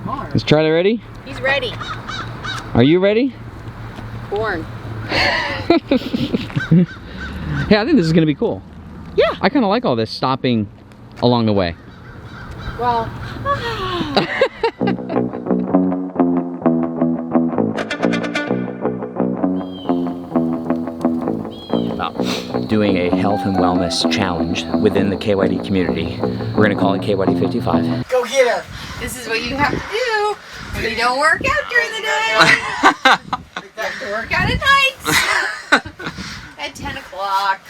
car. Is Charlie ready? He's ready. Are you ready? Born. Yeah, I think this is gonna be cool. Yeah. I kind of like all this stopping along the way. Well. Doing a health and wellness challenge within the KYD community. We're gonna call it KYD 55. Go get her. This is what you have to do when you don't work out during the day. You have to work out at night. At 10 o'clock.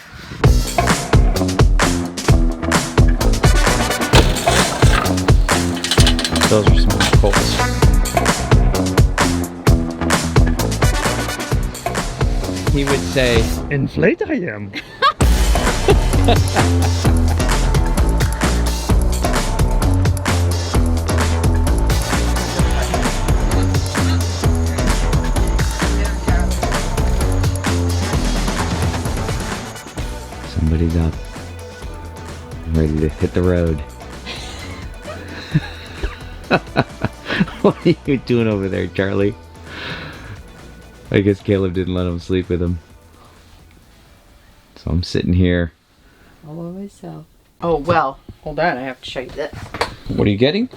Those are some goals. He would say, inflate I am. Somebody's up. Ready to hit the road. What are you doing over there, Charlie? I guess Caleb didn't let him sleep with him. So I'm sitting here. All by myself. Oh, well. Hold on, I have to show you this. What are you getting?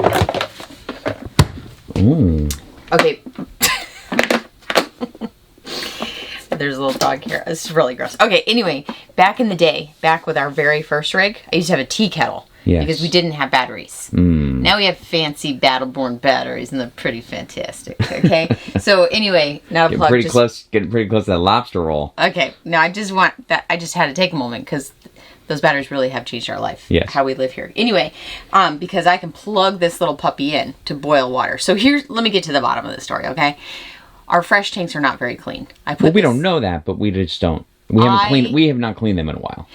Ooh. Okay. There's a little dog here. This is really gross. Okay, anyway, back in the day, back with our very first rig, I used to have a tea kettle. Yes. Because we didn't have batteries. Now we have fancy Battle-Born batteries, and they're pretty fantastic. Okay, so anyway, now Getting pretty close to that lobster roll. Okay, now I just want that. I just had to take a moment because those batteries really have changed our life. Yes. How we live here. Anyway, because I can plug this little puppy in to boil water. So let me get to the bottom of the story. Okay, our fresh tanks are not very clean. We don't know that, but we just don't. We have not cleaned them in a while.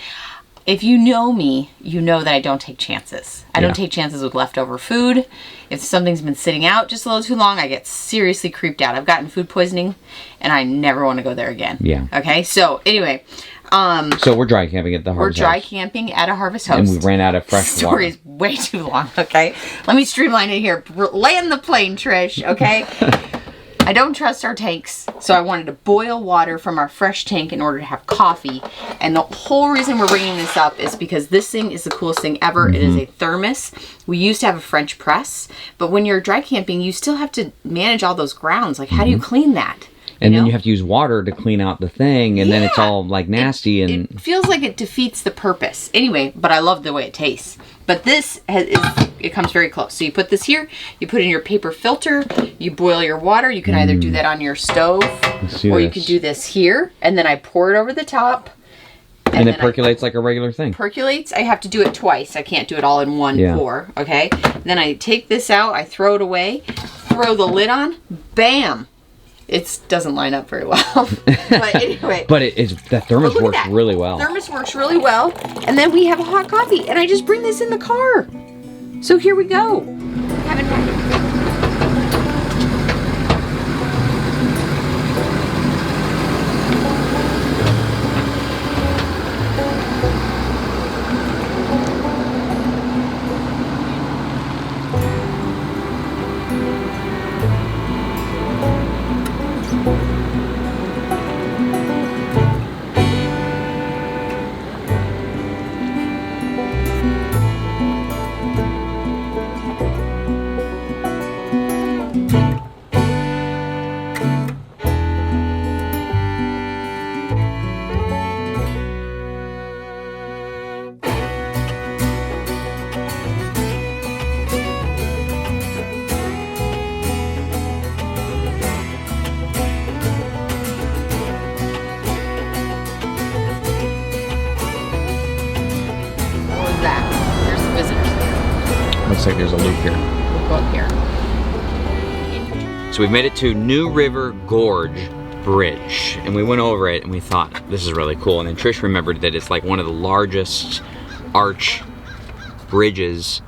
If you know me, you know that I don't take chances. I don't take chances with leftover food. If something's been sitting out just a little too long, I get seriously creeped out. I've gotten food poisoning, and I never want to go there again. Yeah. Okay, so anyway. So we're dry camping at the Harvest House. We're dry camping at a Harvest House. And we ran out of fresh water. Story is way too long, okay? Let me streamline it here. Land the plane, Trish, okay? I don't trust our tanks, so I wanted to boil water from our fresh tank in order to have coffee. And the whole reason we're bringing this up is because this thing is the coolest thing ever. It is a thermos. We used to have a French press, but when you're dry camping, you still have to manage all those grounds. Like, how do you clean that? And then you have to use water to clean out the thing, and then it's all like nasty. It feels like it defeats the purpose. Anyway, but I love the way it tastes. But this it comes very close. So you put this here, you put in your paper filter, you boil your water. You can either do that on your stove, or you can do this here, and then I pour it over the top. And it percolates like a regular thing. Percolates. I have to do it twice. I can't do it all in one pour. Okay. Then I take this out. I throw it away. Throw the lid on. Bam. It doesn't line up very well. But anyway. But the thermos works really well. Thermos works really well. And then we have a hot coffee. And I just bring this in the car. So here we go. Looks like there's a loop here. We'll go up here. So we've made it to New River Gorge Bridge, and we went over it and we thought, this is really cool. And then Trish remembered that it's like one of the largest arch bridges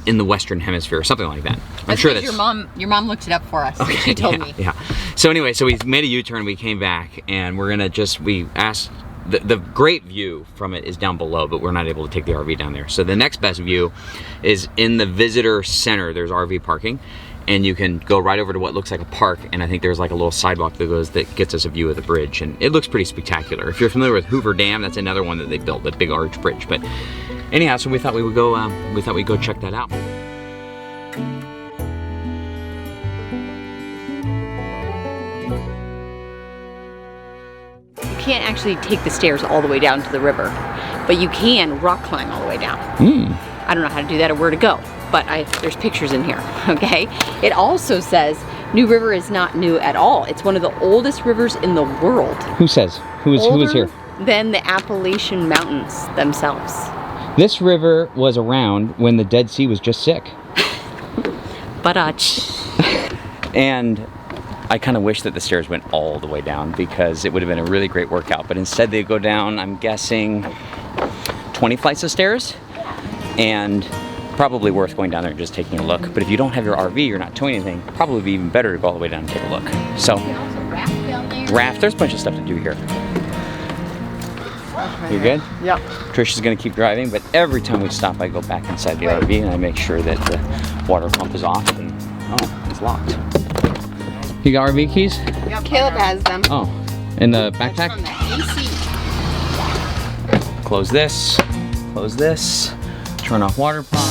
in the Western Hemisphere, or something like that. I'm sure that's... Your mom looked it up for us. Okay, she told me. Yeah. So anyway, so we made a U-turn, we came back, and we're gonna we asked, the great view from it is down below, but we're not able to take the RV down there. So the next best view is in the visitor center. There's RV parking, and you can go right over to what looks like a park, and I think there's like a little sidewalk that gets us a view of the bridge, and it looks pretty spectacular. If you're familiar with Hoover Dam, that's another one that they built, the big arch bridge. But anyhow, so we thought we'd go check that out. You can't actually take the stairs all the way down to the river, but you can rock climb all the way down. I don't know how to do that or where to go, but there's pictures in here, okay? It also says New River is not new at all. It's one of the oldest rivers in the world. Who says? Who is here? Than the Appalachian Mountains themselves. This river was around when the Dead Sea was just sick. But And I kind of wish that the stairs went all the way down, because it would have been a really great workout. But instead they go down, I'm guessing, 20 flights of stairs, and probably worth going down there and just taking a look. But if you don't have your RV, you're not towing anything, probably be even better to go all the way down and take a look. So, raft, there's a bunch of stuff to do here. You good? Yep. Trish is going to keep driving, but every time we stop, I go back inside the RV and I make sure that the water pump is off. And, oh, it's locked. You got RV keys? Yep. Caleb has them. Oh, in the backpack? From the AC. Close this. Close this. Turn off water pump.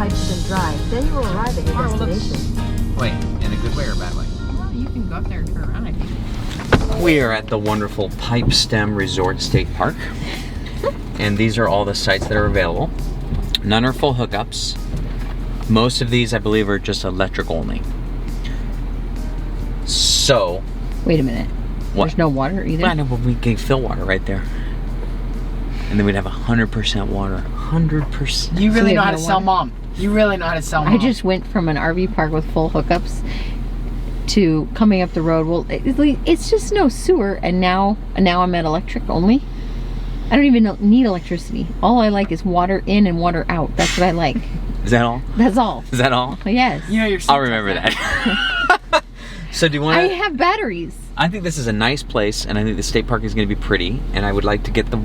Pipestem Drive. Then you will arrive at your destination. Wait, in a good way or a bad way? Well, you can go up there and turn around, I think. We are at the wonderful Pipestem Resort State Park. And these are all the sites that are available. None are full hookups. Most of these, I believe, are just electric only. So... Wait a minute. What? There's no water either? I know, but we can fill water right there. And then we'd have 100% water. 100%. You really know how to sell Mom. You really know how to sell Mom. I just went from an RV park with full hookups to coming up the road. Well, it's just no sewer, and now I'm at electric only. I don't even need electricity. All I like is water in and water out. That's what I like. Is that all? That's all. Is that all? Yes. You know your I'll remember that. So do you want to... I have batteries. I think this is a nice place, and I think the state park is going to be pretty, and I would like to get the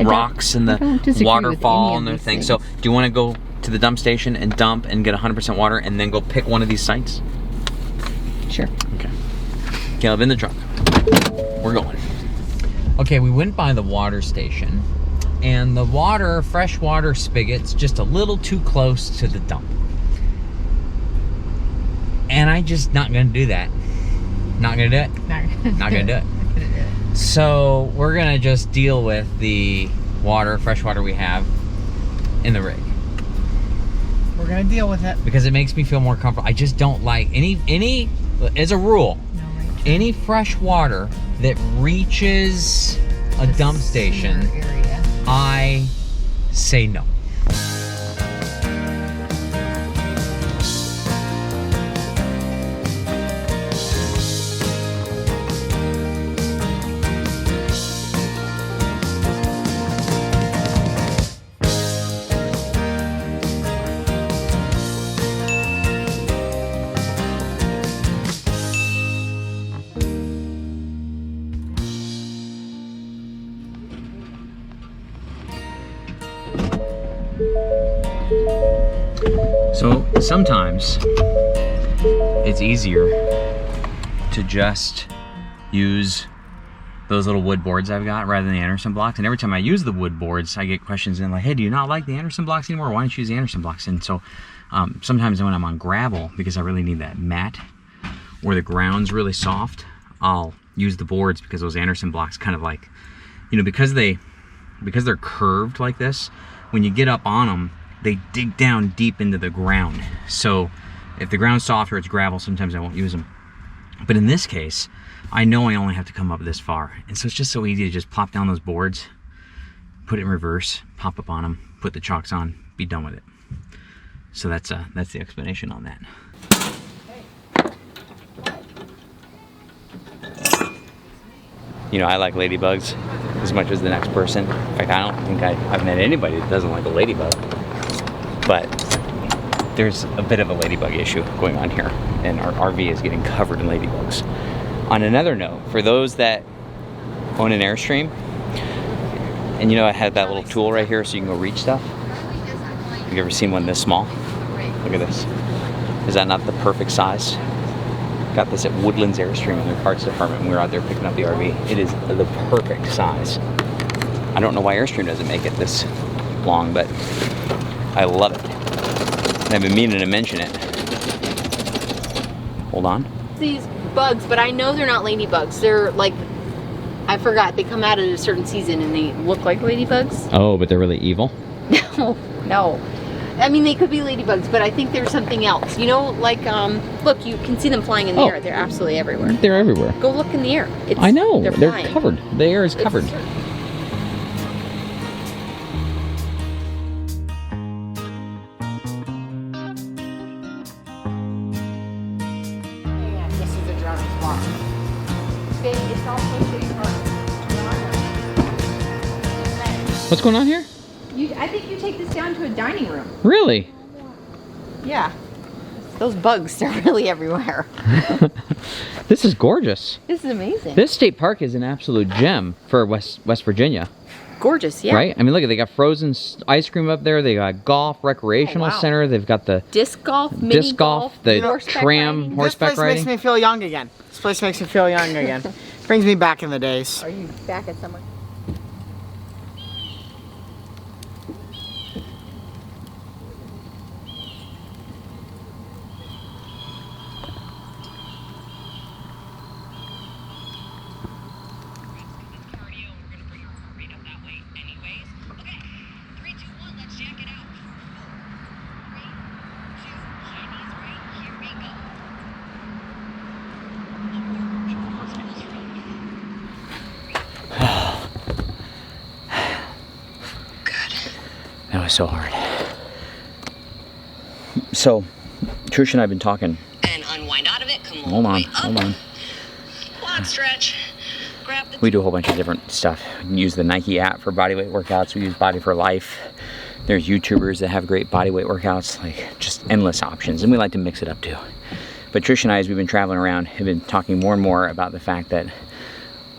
rocks and the waterfall and their thing. So do you want to go to the dump station and dump and get 100% water and then go pick one of these sites? Sure. Okay. Caleb, in the truck. We're going. Okay, we went by the water station, and the fresh water spigot's just a little too close to the dump. And I'm just not going to do that. Not gonna do it? Not gonna do it. So we're gonna just deal with the fresh water we have in the rig. We're gonna deal with it. Because it makes me feel more comfortable. I just don't like any as a rule, any fresh water that reaches a dump station, I say no. So sometimes it's easier to just use those little wood boards I've got rather than the Anderson blocks. And every time I use the wood boards, I get questions in like, hey, do you not like the Anderson blocks anymore? Why don't you use the Anderson blocks? And so sometimes when I'm on gravel, because I really need that mat where the ground's really soft, I'll use the boards, because those Anderson blocks kind of like, you know, because they're curved like this, when you get up on them, they dig down deep into the ground. So if the ground's soft or it's gravel, sometimes I won't use them. But in this case, I know I only have to come up this far. And so it's just so easy to just plop down those boards, put it in reverse, pop up on them, put the chocks on, be done with it. So that's the explanation on that. You know, I like Ladybugs. as much as the next person. In fact, I don't think I've met anybody that doesn't like a ladybug. But there's a bit of a ladybug issue going on here, and our RV is getting covered in ladybugs. On another note, for those that own an Airstream, and you know I had that little tool right here so you can go reach stuff. Have you ever seen one this small? Look at this. Is that not the perfect size? Got this at Woodlands Airstream in their parts department when we were out there picking up the RV. It is the perfect size. I don't know why Airstream doesn't make it this long, but I love it. And I've been meaning to mention it. Hold on. These bugs, but I know they're not ladybugs. They're like, I forgot, they come out at a certain season and they look like ladybugs. Oh, but they're really evil? No. I mean, they could be ladybugs, but I think there's something else. You know, like, look, you can see them flying in the air. They're absolutely everywhere. They're everywhere. Go look in the air. I know. They're flying. covered. The air is covered. This is a drowning spot. It's all supposed to be What's going on here? I think you take this down to a dining room. Really? Yeah. Those bugs, they're really everywhere. This is gorgeous. This is amazing. This state park is an absolute gem for West Virginia. Gorgeous, yeah. Right? I mean, look, they got frozen ice cream up there. They got golf, recreational center. They've got the disc golf, mini golf, the horseback tram, riding. horseback This place riding. makes me feel young again. This place makes me feel young again. Brings me back in the days. Are you back at somewhere? That was so hard. So, Trish and I have been talking. And unwind out of it. Come Hold all on, the way up. hold on. Quad stretch. Grab the We do a whole bunch of different stuff. We use the Nike app for bodyweight workouts. We use Body for Life. There's YouTubers that have great bodyweight workouts, like just endless options. And we like to mix it up too. But Trish and I, as we've been traveling around, have been talking more and more about the fact that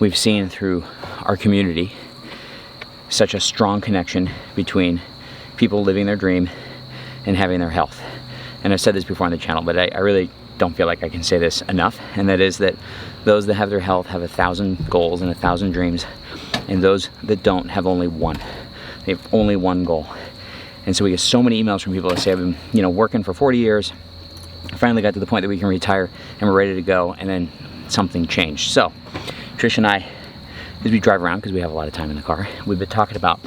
we've seen through our community such a strong connection between people living their dream and having their health. And I've said this before on the channel, but I really don't feel like I can say this enough. And that is that those that have their health have 1,000 goals and 1,000 dreams. And those that don't have only one. They have only one goal. And so we get so many emails from people that say, I've been, working for 40 years. I finally got to the point that we can retire and we're ready to go. And then something changed. So Trish and I, as we drive around, because we have a lot of time in the car, we've been talking about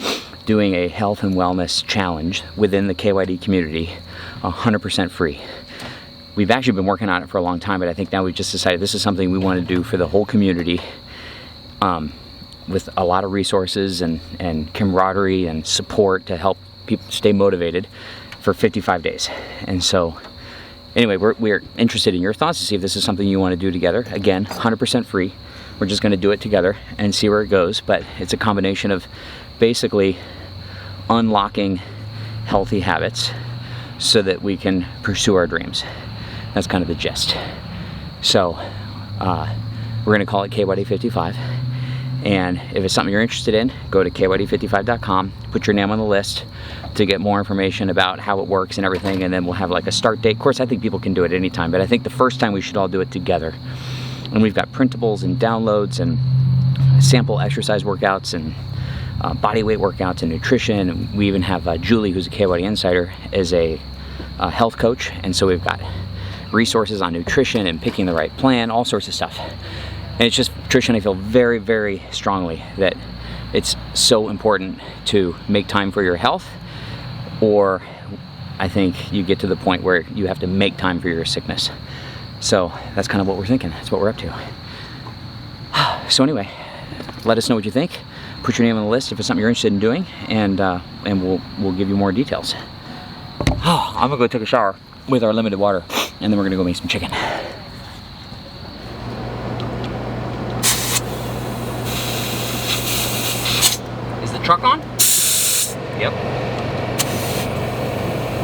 doing a health and wellness challenge within the KYD community, 100% free. We've actually been working on it for a long time, but I think now we've just decided this is something we want to do for the whole community, with a lot of resources and camaraderie and support to help people stay motivated for 55 days. And so anyway, we're interested in your thoughts to see if this is something you want to do together. Again, 100% free. We're just going to do it together and see where it goes, but it's a combination of basically unlocking healthy habits so that we can pursue our dreams. That's kind of the gist. So we're going to call it KYD 55, and if it's something you're interested in, go to KYD55.com, put your name on the list to get more information about how it works and everything, and then we'll have like a start date. Of course, I think people can do it anytime, but I think the first time we should all do it together. And we've got printables and downloads and sample exercise workouts and body weight workouts and nutrition. And we even have Julie, who's a KYD insider, as a health coach. And so we've got resources on nutrition and picking the right plan, all sorts of stuff. And it's just, Trish and I feel very, very strongly that it's so important to make time for your health, or I think you get to the point where you have to make time for your sickness. So that's kind of what we're thinking. That's what we're up to. So anyway, let us know what you think. Put your name on the list if it's something you're interested in doing, and we'll give you more details. I'm gonna go take a shower with our limited water, and then we're gonna go make some chicken.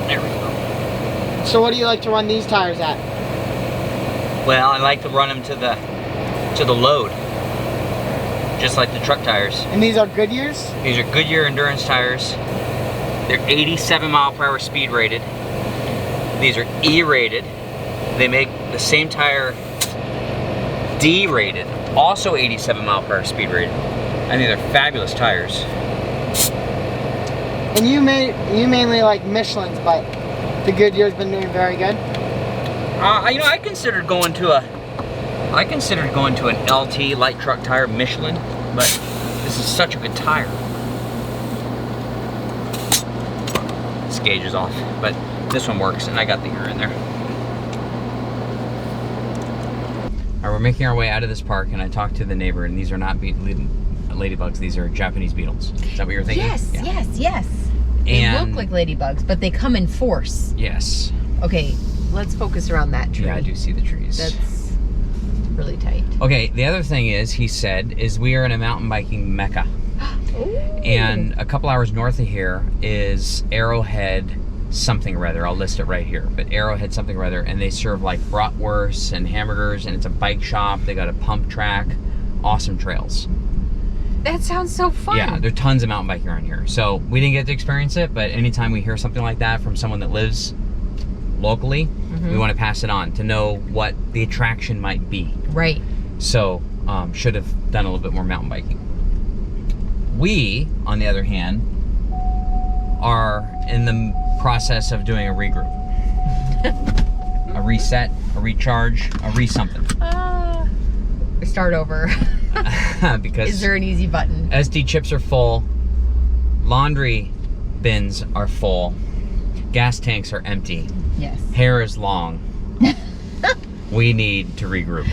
There we go. So what do you like to run these tires at? Well, I like to run them to the load, just like the truck tires. And these are Goodyears? These are Goodyear endurance tires. They're 87 mile per hour speed rated. These are E rated. They make the same tire D rated, also 87 mile per hour speed rated. I think they're fabulous tires. And you mainly like Michelin's, but the Goodyear's been doing very good. You know, I considered going to an LT light truck tire Michelin, but this is such a good tire. This gauge is off, but this one works, and I got the air in there. All right, we're making our way out of this park, and I talked to the neighbor, and these are not ladybugs, these are Japanese beetles. Is that what you're thinking? Yes, Yeah. yes. They look like ladybugs, but they come in force. Yes. Okay, let's focus around that tree. Yeah, I do see the trees. That's really tight. Okay, the other thing is, he said, is we are in a mountain biking mecca. Ooh. And a couple hours north of here is Arrowhead something or other. I'll list it right here. But Arrowhead something or other, and they serve like bratwursts and hamburgers, and it's a bike shop. They got a pump track. Awesome trails. That sounds so fun. Yeah, there are tons of mountain biking around here. So we didn't get to experience it, but anytime we hear something like that from someone that lives locally, we want to pass it on to know what the attraction might be. Right. So should have done a little bit more mountain biking. We, on the other hand, are in the process of doing a regroup. A reset, a recharge, a re-something. Start over. Because is there an easy button? SD chips are full, laundry bins are full, gas tanks are empty, Yes. hair is long. We need to regroup.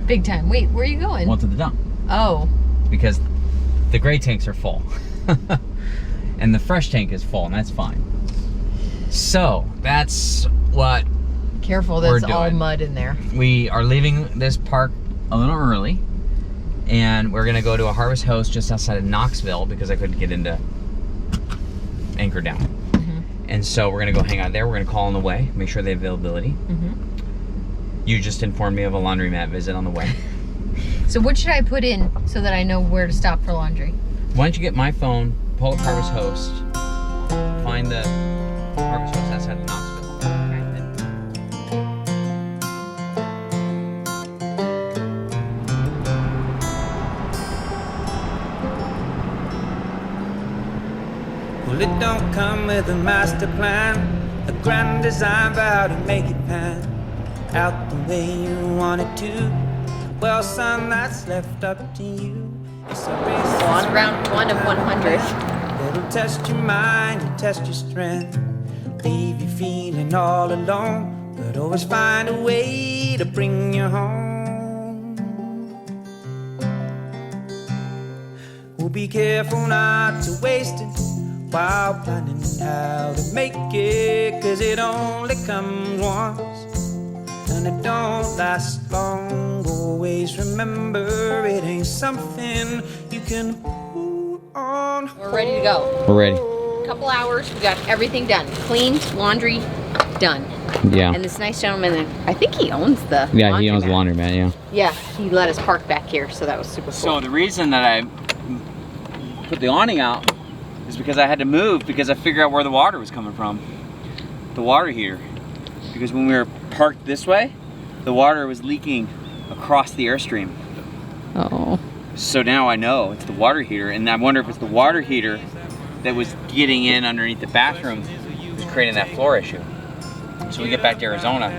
Big time. Wait, where are you going? Well, to the dump. Oh. Because the gray tanks are full. And the fresh tank is full, and that's fine. So, that's what Careful, we're that's all doing. mud in there. We are leaving this park a little early, and we're gonna go to a Harvest Host just outside of Knoxville because I couldn't get into Anchor Down. And so we're gonna go hang out there. We're gonna call on the way, make sure they have availability. You just informed me of a laundromat visit on the way. So what should I put in so that I know where to stop for laundry? Why don't you get my phone, pull up Harvest Host, find the Harvest Host outside of Knoxville. Well, it don't come with a master plan, a grand design for how to make it pan out the way you want it to. Well, son, that's left up to you. It's a race So on round 1 of 100. that'll test your mind and test your strength, leave you feeling all alone, but always find a way to bring you home. Well, be careful not to waste it while planning how to make it, 'cause it only comes once and it don't last long. Always remember, it ain't something you can put on. We're ready to go. We're ready. Couple hours, we got everything done. Cleaned, laundry, done. Yeah. And this nice gentleman, I think he owns the Yeah, he owns the laundromat. laundromat, yeah. Yeah, he let us park back here, so that was super cool. So the reason that I put the awning out is because I had to move because I figured out where the water was coming from. The water heater. Because when we were parked this way, the water was leaking across the Airstream. Oh. So now I know it's the water heater, and I wonder if it's the water heater that was getting in underneath the bathroom, was creating that floor issue. So we get back to Arizona,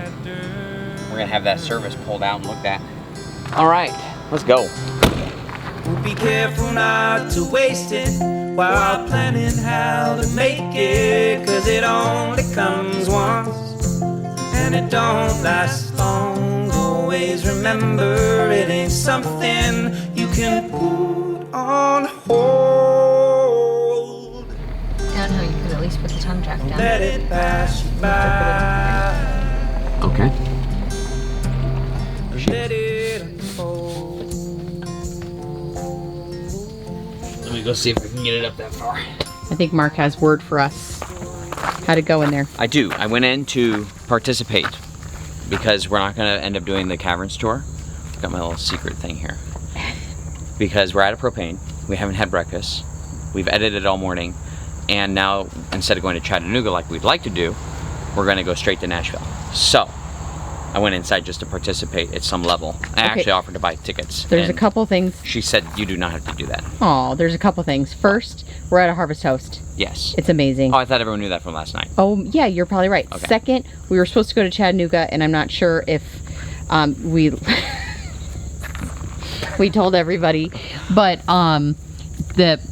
we're gonna have that service pulled out and looked at. All right, let's go. Well, be careful not to waste it while planning how to make it, 'cause it only comes once and it don't last long. Always remember, it ain't something you can put on hold. Down how you could at least put the tongue jack down. Let it pass you by. Okay. Let it unfold. Let me go see if we can get it up that far. I think Mark has word for us how to go in there. I do. I went in to participate because we're not going to end up doing the caverns tour. Got my little secret thing here. Because we're out of propane. We haven't had breakfast. We've edited all morning. And now, instead of going to Chattanooga like we'd like to do, we're going to go straight to Nashville. So, I went inside just to participate at some level. I actually offered to buy tickets. There's a couple things. She said, you do not have to do that. Oh, there's a couple things. First, we're at a Harvest Host. Yes. It's amazing. Oh, I thought everyone knew that from last night. Oh, yeah, you're probably right. Okay. Second, we were supposed to go to Chattanooga, and I'm not sure if we we told everybody, but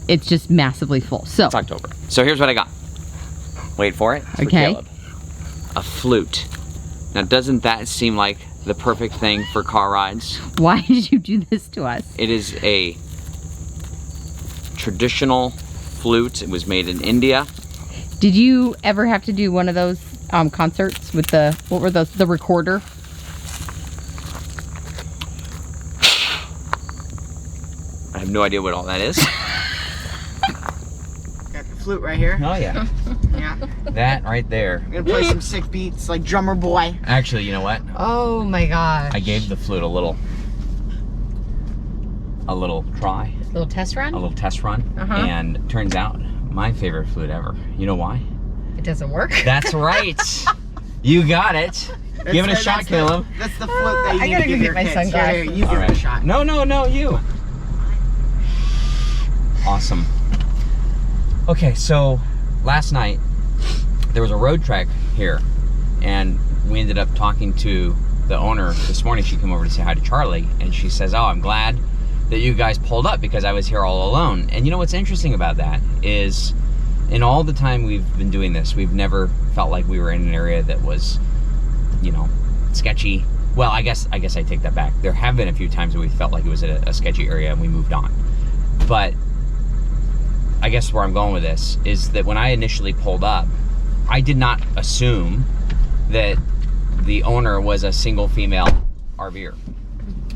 it's just massively full. So It's October. So here's what I got. Wait for it. It's for Okay. Caleb. A flute. Now, doesn't that seem like the perfect thing for car rides? why did you do this to us? It is a traditional flute. It was made in India. Did you ever have to do one of those concerts with what were those? The recorder? I have no idea what all that is. Got the flute right here. Oh, yeah. Yeah. That right there. I'm gonna play some sick beats like Drummer Boy. Actually, you know what? Oh my god. I gave the flute a little try, Little test run? a little test run, and it turns out my favorite flute ever. You know why? It doesn't work? That's right. You got it. Give it a shot, Caleb. That's the flute that you I need gotta to go give get your my kids. sunglasses. Here, you All give it a right. shot. No, you. Awesome. Okay, so last night there was a road trek here, and we ended up talking to the owner this morning. She came over to say hi to Charlie, and she says, "Oh, I'm glad that you guys pulled up because I was here all alone." And you know what's interesting about that is, in all the time we've been doing this, we've never felt like we were in an area that was, you know, sketchy. Well, I guess I take that back. There have been a few times where we felt like it was a sketchy area and we moved on. But I guess where I'm going with this is that when I initially pulled up, I did not assume that the owner was a single female RVer.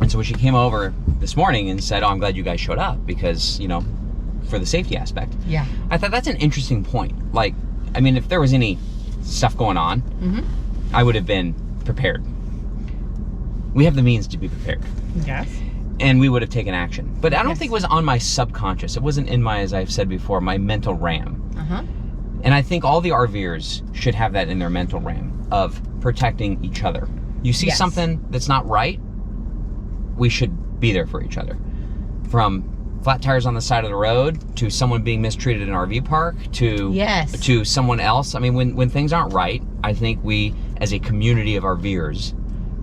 And so when she came over this morning and said, "Oh, I'm glad you guys showed up because, you know, for the safety aspect." Yeah. I thought that's an interesting point. Like, I mean, if there was any stuff going on, I would have been prepared. We have the means to be prepared. Yes. And we would have taken action. But I don't think it was on my subconscious. It wasn't in my, as I've said before, my mental RAM. And I think all the RVers should have that in their mental RAM of protecting each other. You see something that's not right, we should be there for each other. From flat tires on the side of the road, to someone being mistreated in an RV park, to someone else. I mean, when things aren't right, I think we, as a community of RVers,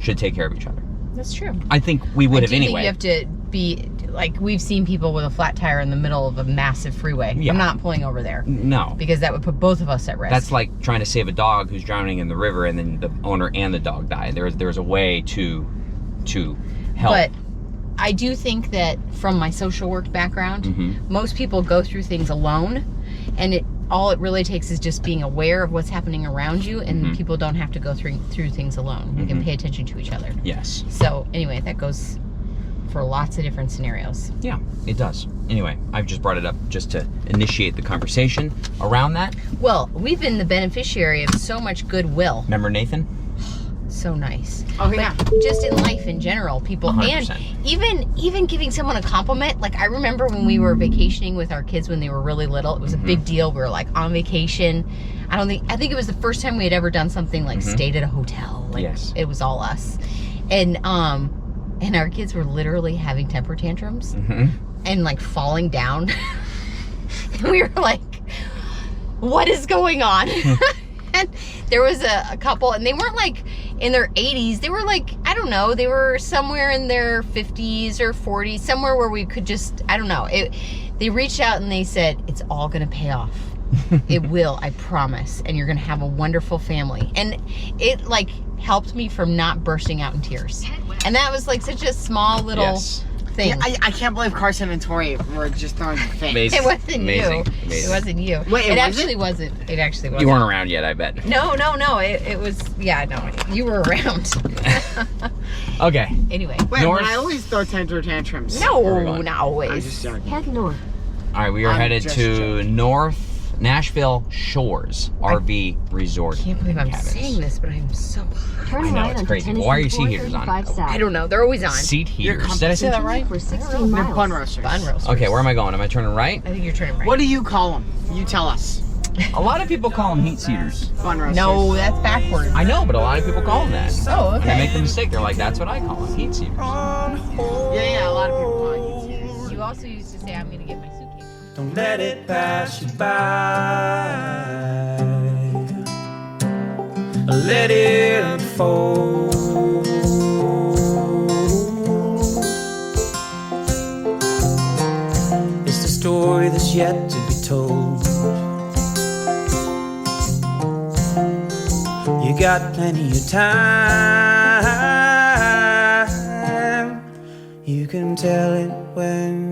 should take care of each other. That's true. I think we would have anyway. You have to be, like, we've seen people with a flat tire in the middle of a massive freeway. Yeah. I'm not pulling over there. No. Because that would put both of us at risk. That's like trying to save a dog who's drowning in the river and then the owner and the dog die. There's a way to help. But I do think that from my social work background, most people go through things alone, and all it really takes is just being aware of what's happening around you, and people don't have to go through things alone. We can pay attention to each other. Yes. So anyway, that goes for lots of different scenarios. Yeah, it does. Anyway, I've just brought it up just to initiate the conversation around that. Well, we've been the beneficiary of so much goodwill. Remember Nathan? So nice. Oh yeah. But just in life in general, people 100%. and even giving someone a compliment. Like, I remember when we were vacationing with our kids when they were really little, it was a big deal. We were like on vacation. I think it was the first time we had ever done something like stayed at a hotel. Like, it was all us. And our kids were literally having temper tantrums and like falling down. And we were like, what is going on? And there was a couple, and they weren't like in their 80s. They were like, I don't know, they were somewhere in their 50s or 40s, somewhere where we could just, I don't know. They reached out and they said, it's all gonna pay off. It will, I promise. And you're gonna have a wonderful family. And it like helped me from not bursting out in tears. And that was like such a small little thing. Yeah, I can't believe Carson and Tori were just throwing fit. Amazing. It wasn't Amazing. you. Amazing. It wasn't you. Wait, it was actually it? wasn't. It actually wasn't. You weren't around yet, I bet. No. It was, yeah, no, you were around. Okay. Anyway. Wait, North- but I always throw temper tantrums. Where are we No, going? not always. I'm just joking. Head north. All right, we are I'm headed just to joking. North Nashville Shores RV Resort. I can't believe I'm Cabins. saying this, but I'm so hot. I know, it's crazy. Why are your seat heaters on? I don't know. They're always on. Seat heaters. Did I say that right? They're bun roasters. Bun roasters. Okay, where am I going? Am I turning right? I think you're turning right. What do you call them? You tell us. A lot of people call them heat seaters. Bun roasters. No, that's backwards. I know, but a lot of people call them that. Oh, okay. They make the mistake. They're like, that's what I call them, heat seaters. Yeah, a lot of people call it heat seaters. You also used to say, I'm going to get my suitcase. Don't let it pass you by. Let it unfold. It's the story that's yet to be told. You got plenty of time. You can tell it when